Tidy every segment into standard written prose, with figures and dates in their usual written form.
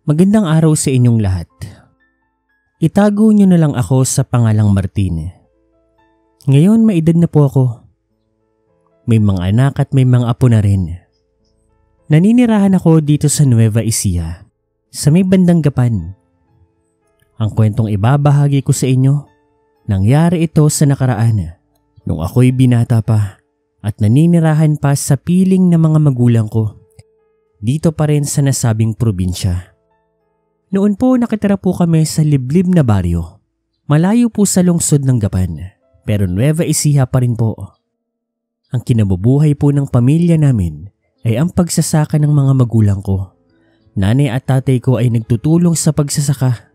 Magandang araw sa inyong lahat. Itago nyo na lang ako sa pangalang Martin. Ngayon may edad na po ako. May mga anak at may mga apo na rin. Naninirahan ako dito sa Nueva Ecija, sa may bandang Gapan. Ang kwentong ibabahagi ko sa inyo, nangyari ito sa nakaraan, nung ako'y binata pa at naninirahan pa sa piling ng mga magulang ko, dito pa rin sa nasabing probinsya. Noon po nakitira po kami sa liblib na baryo. Malayo po sa lungsod ng Gapan, pero Nueva Ecija pa rin po. Ang kinabubuhay po ng pamilya namin ay ang pagsasaka ng mga magulang ko. Nanay at tatay ko ay nagtutulong sa pagsasaka.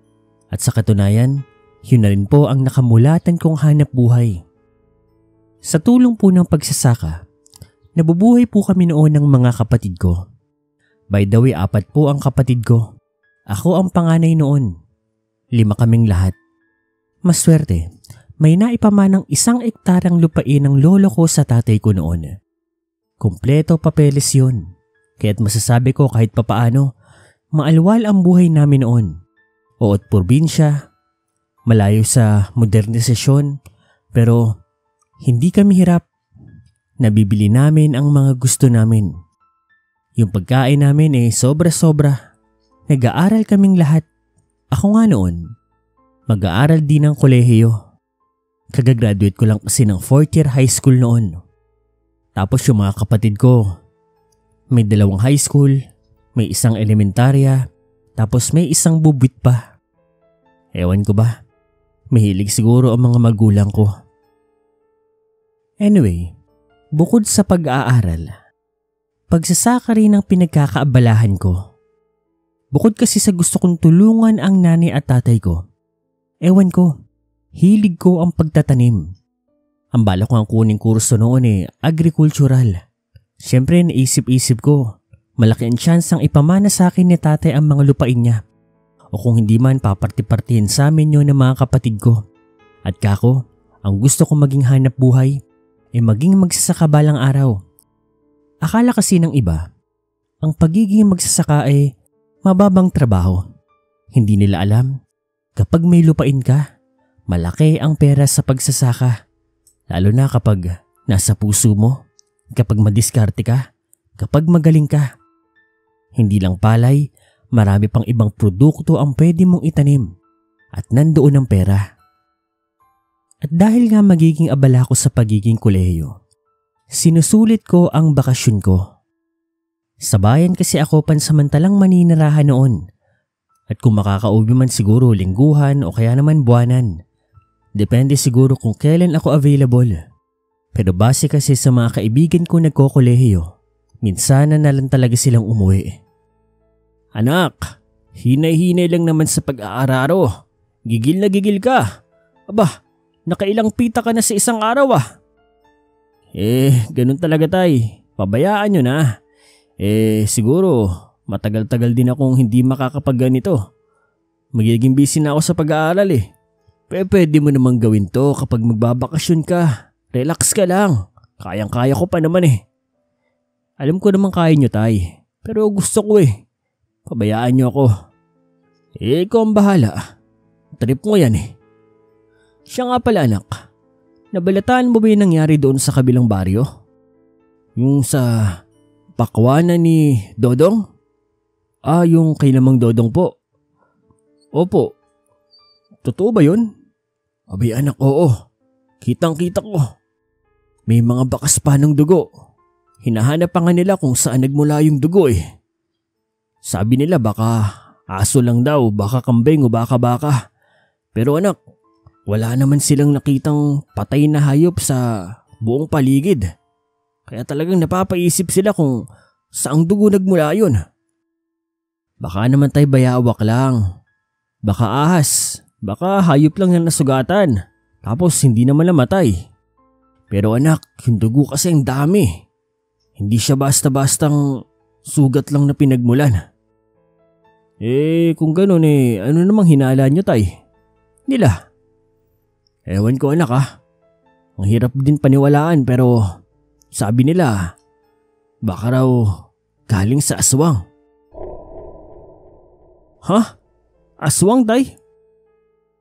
At sa katunayan, yun na rin po ang nakamulatan kong hanap buhay. Sa tulong po ng pagsasaka, nabubuhay po kami noon ng mga kapatid ko. By the way, 4 po ang kapatid ko. Ako ang panganay noon. 5 kaming lahat. Maswerte, may naipamanang 1 ektaryang lupain ng lolo ko sa tatay ko noon. Kumpleto papeles yun. Kaya't masasabi ko kahit papaano, maalwal ang buhay namin noon. Oot probinsya, malayo sa modernisasyon, pero hindi kami hirap. Nabibili namin ang mga gusto namin. Yung pagkain namin ay sobra-sobra. Nag-aaral kaming lahat. Ako nga noon, mag-aaral din ng kolehiyo. Kagagraduate ko lang kasi ng 4th year high school noon. Tapos yung mga kapatid ko, may 2 high school, may 1 elementarya, tapos may 1 bubwit pa. Ewan ko ba, mahilig siguro ang mga magulang ko. Anyway, bukod sa pag-aaral, pagsasaka rin ang pinagkakaabalahan ko. Bukod kasi sa gusto kong tulungan ang nanay at tatay ko, ewan ko, hilig ko ang pagtatanim. Ang bala ko ang kuning kurso noon agricultural. Siyempre naisip-isip ko, malaki ang tsansang ipamana sa akin ni tatay ang mga lupain niya. O kung hindi man paparti-partihin sa amin yun ng mga kapatid ko. At kako, ang gusto ko maging hanap buhay ay maging magsasaka balang araw. Akala kasi ng iba, ang pagiging magsasaka ay mababang trabaho. Hindi nila alam, kapag may lupain ka, malaki ang pera sa pagsasaka. Lalo na kapag nasa puso mo, kapag madiskarte ka, kapag magaling ka. Hindi lang palay, marami pang ibang produkto ang pwede mong itanim at nandoon ang pera. At dahil nga magiging abala ko sa pagiging kolehiyo, sinusulit ko ang bakasyon ko. Sa bayan kasi ako pansamantalang maninirahan noon. At kung makakauwi man siguro lingguhan o kaya naman buwanan. Depende siguro kung kailan ako available. Pero base kasi sa mga kaibigan ko nagkokolehiyo, minsan na lang talaga silang umuwi. Anak, hinay-hinay lang naman sa pag-aararo. Gigil na gigil ka. Aba, nakailang pita ka na sa isang araw ah. Ganun talaga tay. Pabayaan nyo na. Siguro matagal-tagal din akong hindi makakapagganito. Magiging busy na ako sa pag-aaral Pwede mo namang gawin to kapag magbabakasyon ka. Relax ka lang. Kayang-kaya ko pa naman Alam ko naman kaya nyo tay. Pero gusto ko Pabayaan nyo ako. Ikaw ang bahala. Trip mo yan Siya nga pala anak. Nabalataan mo ba yung nangyari doon sa kabilang baryo? Yung sa pakwanan ni Dodong? Yung kay Lamang Dodong po. Opo. Totoo ba yun? Abay anak, oo. Kitang-kita ko. May mga bakas pa ng dugo. Hinahanap pa nga nila kung saan nagmula yung dugo Sabi nila baka aso lang daw, baka kambing o baka. Pero anak, wala naman silang nakitang patay na hayop sa buong paligid. Kaya talagang napapaisip sila kung saang dugo nagmula yun. Baka naman tayo bayawak lang. Baka ahas. Baka hayop lang na nasugatan. Tapos hindi naman namatay. Pero anak, yung dugo kasi ang dami. Hindi siya basta-bastang sugat lang na pinagmulan. Kung ganun ano namang hinala nyo tay? Nila. Ewan ko anak Ang hirap din paniwalaan pero sabi nila baka raw galing sa aswang. Ha? Aswang, tay?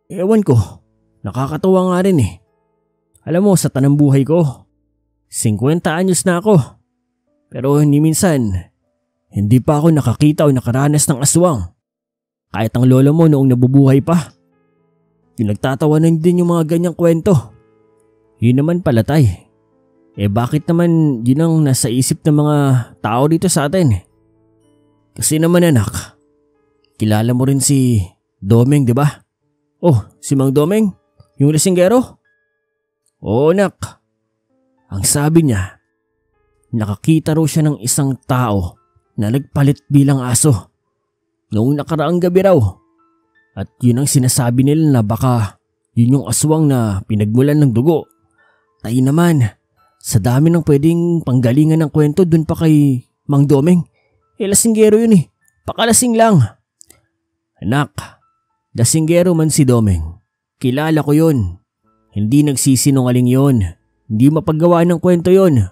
Ewan ko. Nakakatawa nga rin eh. Alam mo, sa tanang buhay ko, 50 anyos na ako. Pero hindi minsan, hindi pa ako nakakita o nakaranas ng aswang. Kahit ang lolo mo noong nabubuhay pa. Pinagtatawanan din yung mga ganyang kwento. Yun naman pala, tay. Bakit naman yun ang nasa isip ng mga tao dito sa atin? Kasi naman anak, kilala mo rin si Domeng, di ba? Oh, si Mang Domeng? Yung lasinggero? Oo, nak. Ang sabi niya, nakakita raw siya ng isang tao na nagpalit bilang aso noong nakaraang gabi raw. At yun ang sinasabi nila na baka yun yung aswang na pinagmulan ng dugo. Tayo naman, sa dami ng pwedeng panggalingan ng kwento dun pa kay Mang Domeng. Lasinggero yun eh, pakalasing lang. Anak, lasinggero man si Domeng. Kilala ko yun. Hindi nagsisinungaling yun. Hindi mapaggawa ng kwento yun.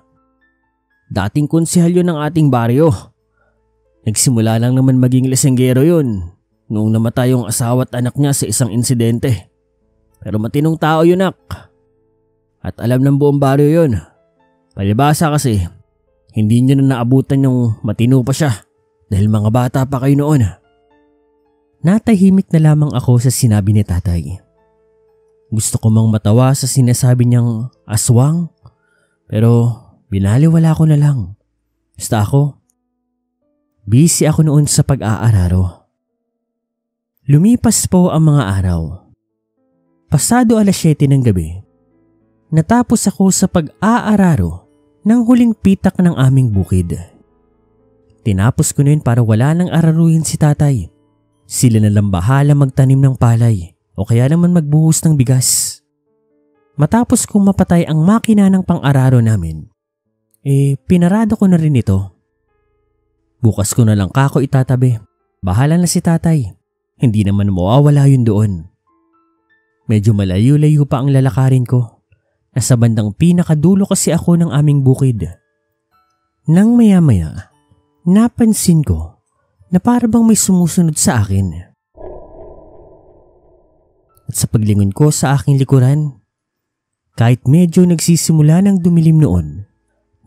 Dating konsehal yun ng ating baryo. Nagsimula lang naman maging lasinggero yun noong namatay yung asawa at anak niya sa isang insidente. Pero matinong tao yun, nak. At alam ng buong baryo yun. Palibasa kasi, hindi niyo na naabutan yung matino pa siya dahil mga bata pa kayo noon. Natahimik na lamang ako sa sinabi ni tatay. Gusto ko mang matawa sa sinasabi niyang aswang, pero binaliwala ko na lang. Basta ako, busy ako noon sa pag-aararo. Lumipas po ang mga araw. Pasado 7:00 ng gabi, natapos ako sa pag-aararo ng huling pitak ng aming bukid. Tinapos ko na yun para wala nang araruhin si tatay. Sila na lang bahala magtanim ng palay o kaya naman magbuhos ng bigas. Matapos kong mapatay ang makina ng pang-araro namin, pinarado ko na rin ito. Bukas ko na lang kako itatabi. Bahala na si tatay. Hindi naman mawawala yun doon. Medyo malayo-layo pa ang lalakarin ko. Nasa bandang pinakadulo kasi ako ng aming bukid. Nang maya-maya, napansin ko na parang may sumusunod sa akin. At sa paglingon ko sa aking likuran, kahit medyo nagsisimula ng dumilim noon,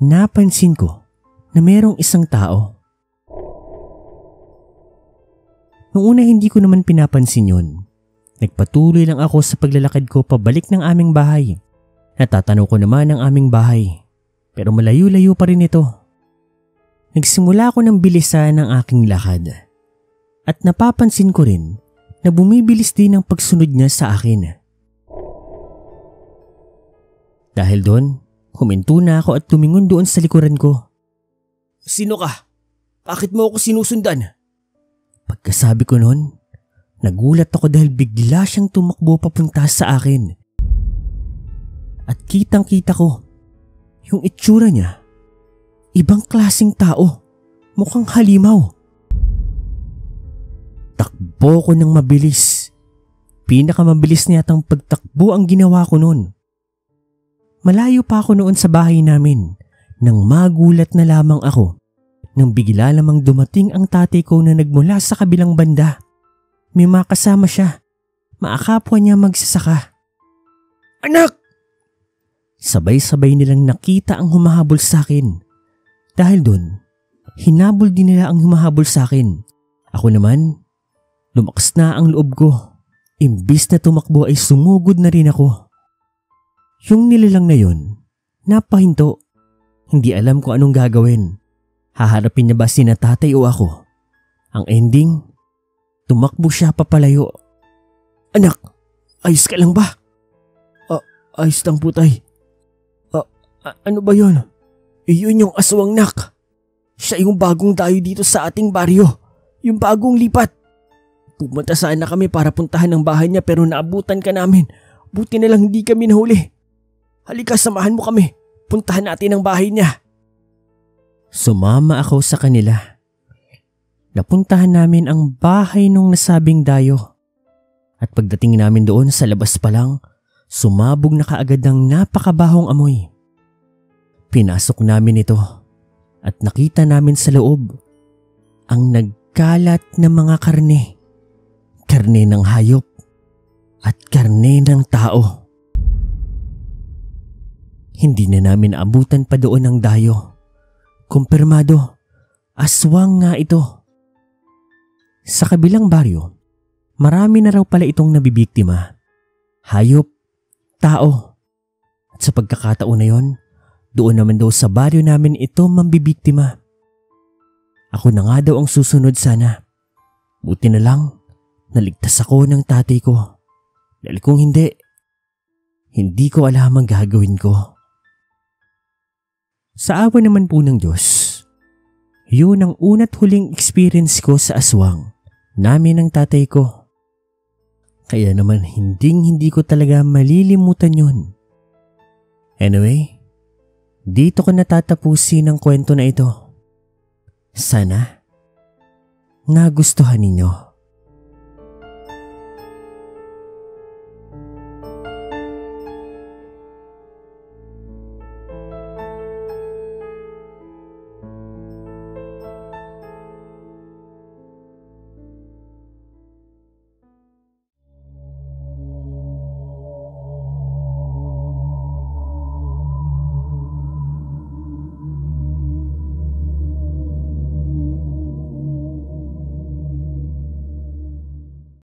napansin ko na merong isang tao. Noong una hindi ko naman pinapansin yun. Nagpatuloy lang ako sa paglalakad ko pabalik ng aming bahay. Natatanaw ko naman ang aming bahay, pero malayo-layo pa rin ito. Nagsimula ako ng bilisan ng aking lakad at napapansin ko rin na bumibilis din ang pagsunod niya sa akin. Dahil doon, huminto na ako at tumingon doon sa likuran ko. Sino ka? Bakit mo ako sinusundan? Pagkasabi ko noon, nagulat ako dahil bigla siyang tumakbo papunta sa akin. At kitang-kita ko, yung itsura niya, ibang klaseng tao, mukhang halimaw. Takbo ko ng mabilis. Pinakamabilis na yatang pagtakbo ang ginawa ko noon. Malayo pa ako noon sa bahay namin nang magulat na lamang ako nang bigla lamang dumating ang tatay ko na nagmula sa kabilang banda. May makasama siya. Maakapwa niya magsasaka. Anak! Sabay-sabay nilang nakita ang humahabol sa akin. Dahil doon, hinabol din nila ang humahabol sa akin. Ako naman, lumakas na ang loob ko. Imbis na tumakbo ay sumugod na rin ako. Yung nilalang na yun, napahinto. Hindi alam kung anong gagawin. Haharapin niya ba sina tatay o ako? Ang ending, tumakbo siya papalayo. Anak, ayos ka lang ba? Ayos lang po tay. Ano ba yun? Iyon yung aswang, nak. Siya yung bagong dayo dito sa ating baryo. Yung bagong lipat. Pumunta sana kami para puntahan ang bahay niya pero naabutan ka namin. Buti na lang hindi kami nahuli. Halika, samahan mo kami. Puntahan natin ang bahay niya. Sumama ako sa kanila. Napuntahan namin ang bahay nung nasabing dayo. At pagdating namin doon sa labas pa lang, sumabog na kaagad ng napakabahong amoy. Pinasok namin ito at nakita namin sa loob ang nagkalat na mga karne karne ng hayop at karne ng tao. Hindi na namin abutan pa doon ang dayo. Kumpirmado, aswang nga ito. Sa kabilang baryo, marami na raw pala itong nabibiktima. Hayop, tao. At sa pagkakataon na yon, doon naman daw sa baryo namin ito mambibiktima. Ako na nga daw ang susunod sana. Buti na lang, naligtas ako ng tatay ko. Dahil kung hindi ko alam ang gagawin ko. Sa awa naman po ng Diyos, yun ang una't huling experience ko sa aswang namin ng tatay ko. Kaya naman hindi ko talaga malilimutan yun. Anyway, dito ko natatapusin ang kwento na ito. Sana nagustuhan ninyo.